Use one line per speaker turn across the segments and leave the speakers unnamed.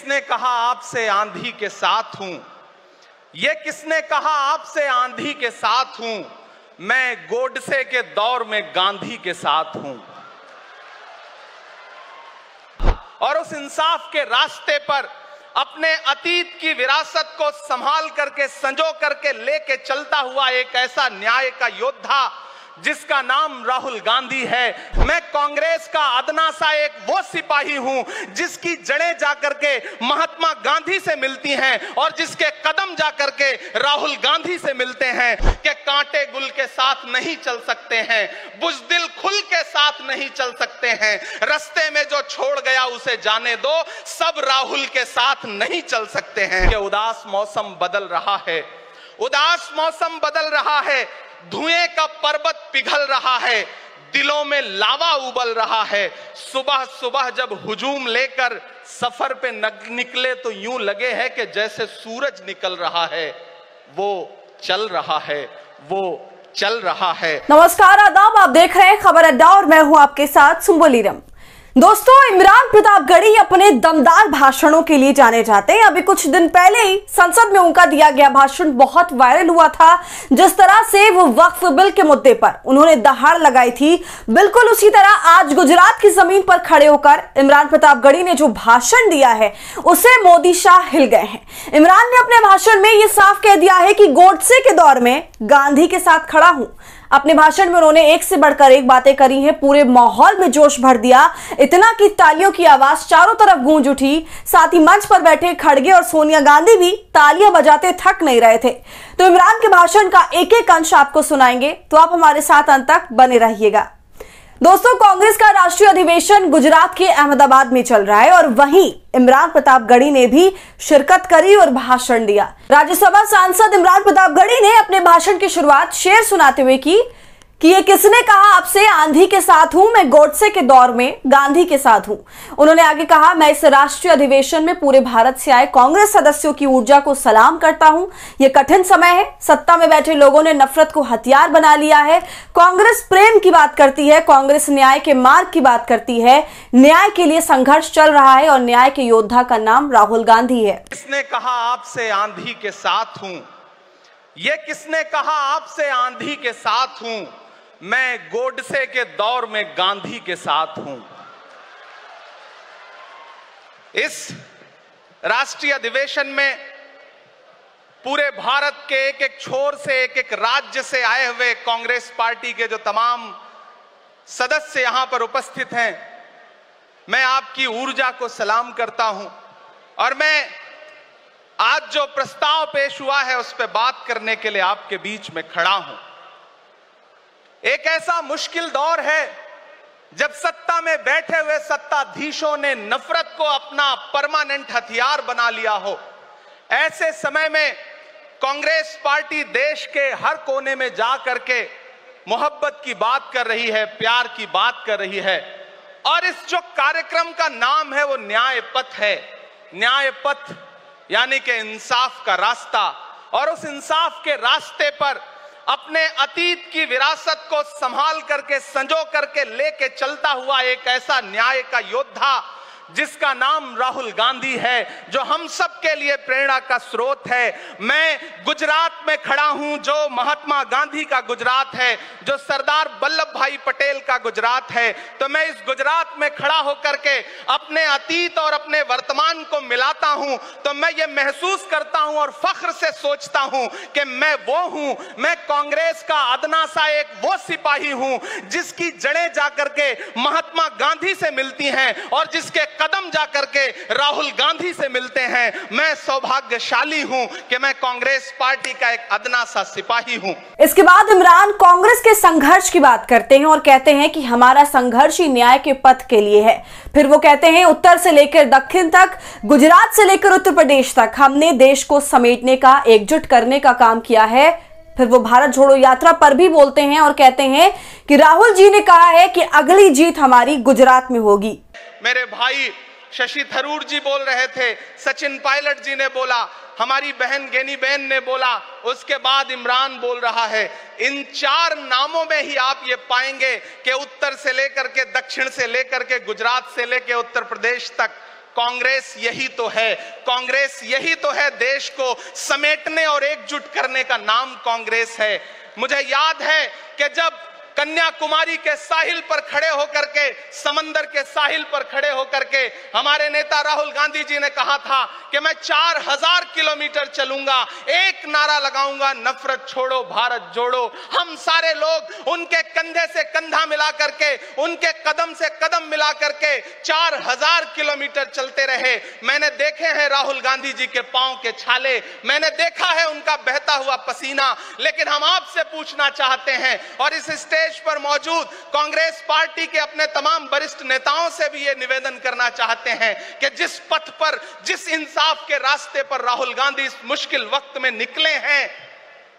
किसने कहा आपसे आंधी के साथ हूं? ये किसने कहा आपसे आंधी के साथ हूं? मैं गोडसे के दौर में गांधी के साथ हूं। और उस इंसाफ के रास्ते पर अपने अतीत की विरासत को संभाल करके, संजो करके लेके चलता हुआ एक ऐसा न्याय का योद्धा जिसका नाम राहुल गांधी है। मैं कांग्रेस का अदना सा एक वो सिपाही हूं जिसकी जड़ें जाकर के महात्मा गांधी से मिलती हैं और जिसके कदम जाकर के राहुल गांधी से मिलते हैं कि कांटे गुल के साथ नहीं चल सकते हैं, बुज़दिल खुल के साथ नहीं चल सकते हैं, रास्ते में जो छोड़ गया उसे जाने दो, सब राहुल के साथ नहीं चल सकते हैं। कि उदास मौसम बदल रहा है, उदास मौसम बदल रहा है, धुएं का पर्वत पिघल रहा है, दिलों में लावा उबल रहा है। सुबह सुबह जब हुजूम लेकर सफर पे निकले तो यूं लगे है कि जैसे सूरज निकल रहा है, वो चल रहा है, वो चल रहा है।
नमस्कार, आदाब, आप देख रहे हैं खबर अड्डा और मैं हूं आपके साथ सुंबोलीरम। दोस्तों, इमरान प्रतापगढ़ी अपने दमदार भाषणों के लिए जाने जाते हैं। अभी कुछ दिन पहले ही संसद में उनका दिया गया भाषण बहुत वायरल हुआ था। जिस तरह से वो वक्फ बिल के मुद्दे पर उन्होंने दहाड़ लगाई थी, बिल्कुल उसी तरह आज गुजरात की जमीन पर खड़े होकर इमरान प्रतापगढ़ी ने जो भाषण दिया है उसे मोदी शाह हिल गए हैं। इमरान ने अपने भाषण में यह साफ कह दिया है कि गोडसे के दौर में गांधी के साथ खड़ा हूं। अपने भाषण में उन्होंने एक से बढ़कर एक बातें करी हैं, पूरे माहौल में जोश भर दिया, इतना कि तालियों की आवाज चारों तरफ गूंज उठी। साथ ही मंच पर बैठे खड़गे और सोनिया गांधी भी तालियां बजाते थक नहीं रहे थे। तो इमरान के भाषण का एक एक अंश आपको सुनाएंगे, तो आप हमारे साथ अंत तक बने रहिएगा। दोस्तों, कांग्रेस का राष्ट्रीय अधिवेशन गुजरात के अहमदाबाद में चल रहा है और वहीं इमरान प्रतापगढ़ी ने भी शिरकत करी और भाषण दिया। राज्यसभा सांसद इमरान प्रतापगढ़ी ने अपने भाषण की शुरुआत शेर सुनाते हुए की कि ये किसने कहा आपसे आंधी के साथ हूं, मैं गोडसे के दौर में गांधी के साथ हूं। उन्होंने आगे कहा, मैं इस राष्ट्रीय अधिवेशन में पूरे भारत से आए कांग्रेस सदस्यों की ऊर्जा को सलाम करता हूं। यह कठिन समय है, सत्ता में बैठे लोगों ने नफरत को हथियार बना लिया है। कांग्रेस प्रेम की बात करती है, कांग्रेस न्याय के मार्ग की बात करती है। न्याय के लिए संघर्ष चल रहा है और न्याय के योद्धा का नाम राहुल गांधी है।
किसने कहा आपसे आंधी के साथ हूं? ये किसने कहा आपसे आंधी के साथ हूं? मैं गोडसे के दौर में गांधी के साथ हूं। इस राष्ट्रीय अधिवेशन में पूरे भारत के एक एक छोर से, एक एक राज्य से आए हुए कांग्रेस पार्टी के जो तमाम सदस्य यहां पर उपस्थित हैं, मैं आपकी ऊर्जा को सलाम करता हूं। और मैं आज जो प्रस्ताव पेश हुआ है उस पर बात करने के लिए आपके बीच में खड़ा हूं। एक ऐसा मुश्किल दौर है जब सत्ता में बैठे हुए सत्ताधीशों ने नफरत को अपना परमानेंट हथियार बना लिया हो। ऐसे समय में कांग्रेस पार्टी देश के हर कोने में जा करके मोहब्बत की बात कर रही है, प्यार की बात कर रही है। और इस जो कार्यक्रम का नाम है वो न्याय पथ है। न्याय पथ यानी कि इंसाफ का रास्ता। और उस इंसाफ के रास्ते पर अपने अतीत की विरासत को संभाल करके, संजो करके लेके चलता हुआ एक ऐसा न्याय का योद्धा जिसका नाम राहुल गांधी है, जो हम सब के लिए प्रेरणा का स्रोत है। मैं गुजरात में खड़ा हूं जो महात्मा गांधी का गुजरात है, जो सरदार वल्लभ भाई पटेल का गुजरात है। तो मैं इस गुजरात में खड़ा होकर के अपने अतीत और अपने वर्तमान को मिलाता हूं तो मैं ये महसूस करता हूं और फख्र से सोचता हूं कि मैं वो हूं, मैं कांग्रेस का अदना सा एक वो सिपाही हूं जिसकी जड़ें जाकर के महात्मा गांधी से मिलती हैं और जिसके कदम जाकर के राहुल गांधी से मिलते हैं। मैं सौभाग्यशाली हूं कि मैं कांग्रेस पार्टी का एक अदना सा सिपाही हूं।
इसके बाद इमरान कांग्रेस के संघर्ष की बात करते हैं और कहते हैं कि हमारा संघर्ष ही न्याय के पथ के लिए है। फिर वो कहते हैं, उत्तर से लेकर दक्षिण तक, गुजरात से लेकर उत्तर प्रदेश तक हमने देश को समेटने का, एकजुट करने का काम किया है। फिर वो भारत जोड़ो यात्रा पर भी बोलते हैं और कहते हैं कि राहुल जी ने कहा है कि अगली जीत हमारी गुजरात में होगी।
मेरे भाई शशि थरूर जी बोल रहे थे, सचिन पायलट जी ने बोला, हमारी बहन गेनी बहन ने बोला, उसके बाद इमरान बोल रहा है। इन चार नामों में ही आप ये पाएंगे कि उत्तर से लेकर के, दक्षिण से लेकर के, गुजरात से लेकर उत्तर प्रदेश तक कांग्रेस यही तो है, कांग्रेस यही तो है। देश को समेटने और एकजुट करने का नाम कांग्रेस है। मुझे याद है कि जब कन्याकुमारी के साहिल पर खड़े होकर के, समंदर के साहिल पर खड़े होकर के हमारे नेता राहुल गांधी जी ने कहा था कि मैं 4000 किलोमीटर चलूंगा, एक नारा लगाऊंगा, नफरत छोड़ो भारत जोड़ो। हम सारे लोग उनके कंधे से कंधा मिला करके, उनके कदम से कदम मिला करके 4000 किलोमीटर चलते रहे। मैंने देखे हैं राहुल गांधी जी के पांव के छाले, मैंने देखा है उनका बहता हुआ पसीना। लेकिन हम आपसे पूछना चाहते हैं और इस स्टेज पर मौजूद कांग्रेस पार्टी के अपने तमाम वरिष्ठ नेताओं से भी यह निवेदन करना चाहते हैं कि जिस पथ पर, जिस इंसाफ के रास्ते पर राहुल गांधी इस मुश्किल वक्त में निकले हैं,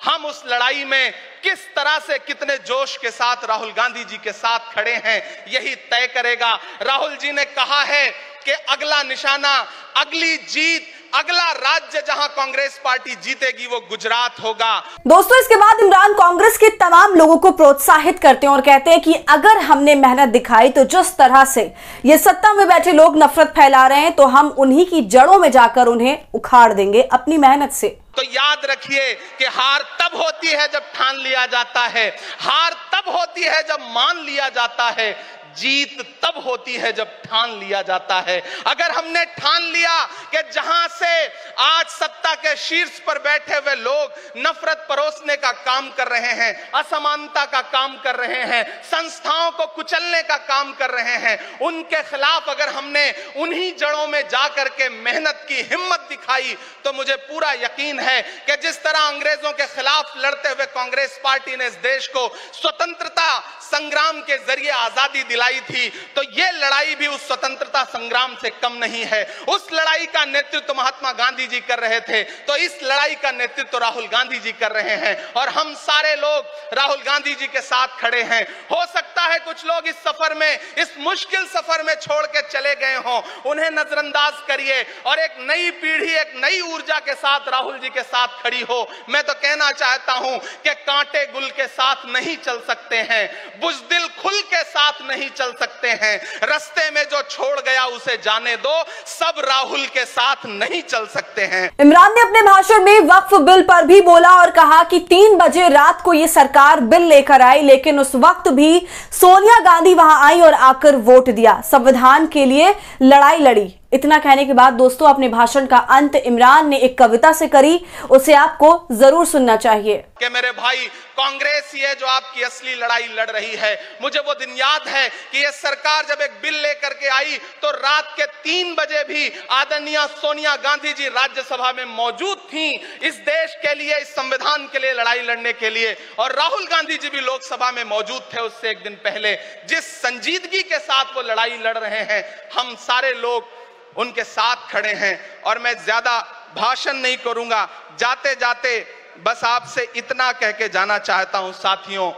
हम उस लड़ाई में किस तरह से, कितने जोश के साथ राहुल गांधी जी के साथ खड़े हैं, यही तय करेगा। राहुल जी ने कहा है कि अगला निशाना, अगली जीत, अगला राज्य जहां कांग्रेस पार्टी जीतेगी वो गुजरात होगा।
दोस्तों, इसके बाद इमरान कांग्रेस के तमाम लोगों को प्रोत्साहित करते हैं और कहते हैं कि अगर हमने मेहनत दिखाई तो जिस तरह से ये सत्ता में बैठे लोग नफरत फैला रहे हैं तो हम उन्हीं की जड़ों में जाकर उन्हें उखाड़ देंगे अपनी मेहनत से।
तो याद रखिए कि हार तब होती है जब ठान लिया जाता है, हार तब होती है जब मान लिया जाता है, जीत तब होती है जब ठान लिया जाता है। अगर हमने ठान लिया कि जहां से आज सत्ता के शीर्ष पर बैठे हुए लोग नफरत परोसने का काम कर रहे हैं, असमानता का काम कर रहे हैं, संस्थाओं को कुचलने का काम कर रहे हैं, उनके खिलाफ अगर हमने उन्हीं जड़ों में जाकर के मेहनत की हिम्मत दिखाई तो मुझे पूरा यकीन है कि जिस तरह अंग्रेजों के खिलाफ लड़ते हुए कांग्रेस पार्टी ने इस देश को स्वतंत्रता संग्राम के जरिए आजादी दिलाई थी, तो यह लड़ाई भी उस स्वतंत्रता संग्राम से कम नहीं है। उस लड़ाई का नेतृत्व महात्मा गांधी जी कर रहे थे, तो इस लड़ाई का नेतृत्व राहुल गांधी जी कर रहे हैं और हम सारे लोग राहुल गांधी जी के साथ खड़े हैं। हो सकता है कुछ लोग इस सफर में, इस मुश्किल सफर में छोड़ के चले गए हों, उन्हें नजरअंदाज करिए और एक नई पीढ़ी, एक नई ऊर्जा के साथ राहुल जी के साथ खड़ी हो। मैं तो कहना चाहता हूं कि कांटे गुल के साथ नहीं चल सकते हैं, बुज़दिल खुल के साथ नहीं चल सकते हैं, रास्ते में जो छोड़ गया उसे जाने दो, सब राहुल के साथ नहीं चल सकते हैं।
इमरान ने अपने भाषण में वक्फ बिल पर भी बोला और कहा कि 3 बजे रात को यह सरकार बिल लेकर आई, लेकिन उस वक्त भी सोनिया गांधी वहां आई और आकर वोट दिया, संविधान के लिए लड़ाई लड़ी। इतना कहने के बाद दोस्तों, अपने भाषण का अंत इमरान ने एक कविता से करी, उसे आपको जरूर सुनना चाहिए।
कि मेरे भाई, कांग्रेस ही है जो आपकी असली लड़ाई लड़ रही है। मुझे वो दिन याद है कि ये सरकार जब एक बिल लेकर के आई तो रात के 3 बजे भी आदरणीय सोनिया गांधी जी राज्यसभा में मौजूद थी इस देश के लिए, इस संविधान के लिए लड़ाई लड़ने के लिए, और राहुल गांधी जी भी लोकसभा में मौजूद थे उससे एक दिन पहले। जिस संजीदगी के साथ वो लड़ाई लड़ रहे हैं, हम सारे लोग उनके साथ खड़े हैं। और मैं ज्यादा भाषण नहीं करूंगा, जाते जाते बस आपसे इतना कह के जाना चाहता हूं साथियों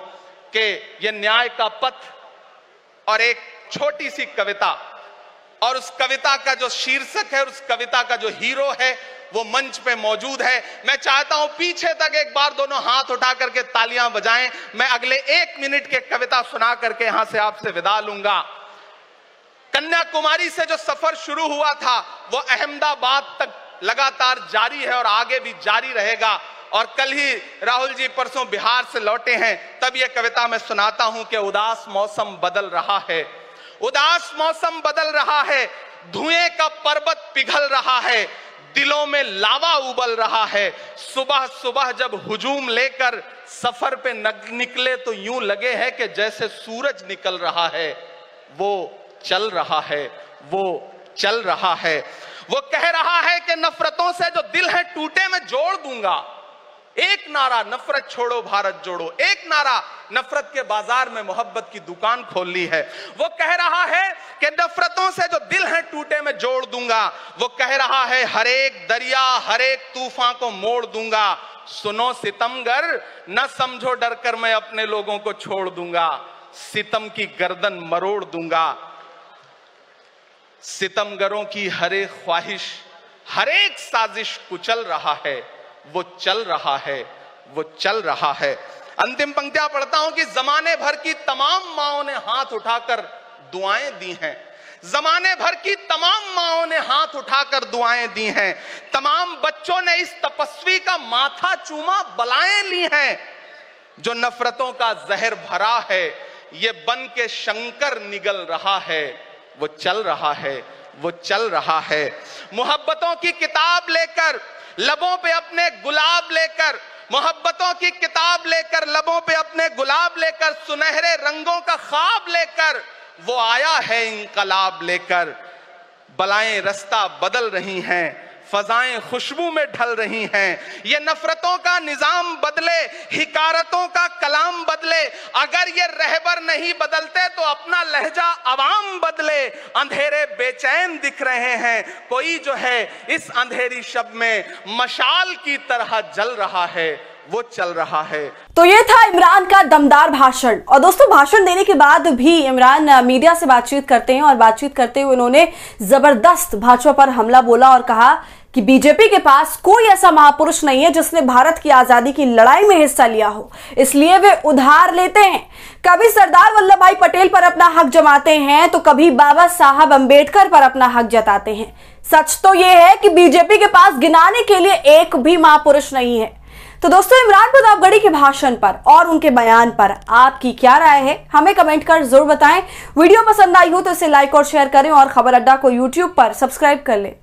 कि यह न्याय का पथ और एक छोटी सी कविता, और उस कविता का जो शीर्षक है, उस कविता का जो हीरो है वो मंच पे मौजूद है। मैं चाहता हूं पीछे तक एक बार दोनों हाथ उठा करके तालियां बजाएं। मैं अगले 1 मिनट के कविता सुना करके यहां से आपसे विदा लूंगा। कन्याकुमारी से जो सफर शुरू हुआ था वो अहमदाबाद तक लगातार जारी है और आगे भी जारी रहेगा। और कल ही राहुल जी परसों बिहार से लौटे हैं, तब यह कविता मैं सुनाता हूं कि उदास मौसम बदल रहा है, उदास मौसम बदल रहा है, धुएं का पर्वत पिघल रहा है, दिलों में लावा उबल रहा है। सुबह सुबह जब हुजूम लेकर सफर पे निकले तो यूं लगे है कि जैसे सूरज निकल रहा है। वो चल रहा है, वो चल रहा है। वो कह रहा है कि नफरतों से जो दिल है टूटे मैं जोड़ दूंगा। एक नारा नफरत छोड़ो भारत जोड़ो, एक नारा नफरत के बाजार में मोहब्बत की दुकान खोल ली है। वो कह रहा है कि नफरतों से जो दिल है टूटे मैं जोड़ दूंगा। वो कह रहा है हर एक दरिया हर एक तूफान को मोड़ दूंगा। सुनो सितमगर न समझो डर कर मैं अपने लोगों को छोड़ दूंगा। सितम की गर्दन मरोड़ दूंगा। सितमगरों की हर एक ख्वाहिश हर एक साजिश कुचल रहा है। वो चल रहा है, वो चल रहा है। अंतिम पंक्तियां पढ़ता हूं कि जमाने भर की तमाम माओं ने हाथ उठाकर दुआएं दी हैं। जमाने भर की तमाम माओं ने हाथ उठाकर दुआएं दी हैं, तमाम बच्चों ने इस तपस्वी का माथा चूमा, बलाएं ली हैं। जो नफरतों का जहर भरा है ये बन के शंकर निगल रहा है, वो चल रहा है, वो चल रहा है। मोहब्बतों की किताब लेकर लबों पे अपने गुलाब लेकर, मोहब्बतों की किताब लेकर लबों पे अपने गुलाब लेकर, सुनहरे रंगों का ख्वाब लेकर वो आया है इंकलाब लेकर। बलाएं रास्ता बदल रही हैं, फजाएं खुशबू में ढल रही हैं। ये नफरतों का निजाम बदले, हिकारतों का कलाम बदले। अगर ये रहबर नहीं बदलते तो अपना लहजा अवाम बदले। अंधेरे बेचैन दिख रहे हैं, कोई जो है इस अंधेरी शब में मशाल की तरह जल रहा है, वो चल रहा है।
तो ये था इमरान का दमदार भाषण। और दोस्तों, भाषण देने के बाद भी इमरान मीडिया से बातचीत करते हैं और बातचीत करते हुए उन्होंने जबरदस्त भाजपा पर हमला बोला और कहा कि बीजेपी के पास कोई ऐसा महापुरुष नहीं है जिसने भारत की आजादी की लड़ाई में हिस्सा लिया हो, इसलिए वे उधार लेते हैं। कभी सरदार वल्लभ भाई पटेल पर अपना हक जमाते हैं तो कभी बाबा साहब अंबेडकर पर अपना हक जताते हैं। सच तो यह है कि बीजेपी के पास गिनाने के लिए एक भी महापुरुष नहीं है। तो दोस्तों, इमरान प्रतापगढ़ी के भाषण पर और उनके बयान पर आपकी क्या राय है, हमें कमेंट कर जरूर बताएं। वीडियो पसंद आई हो तो इसे लाइक और शेयर करें और खबर अड्डा को यूट्यूब पर सब्सक्राइब कर लें।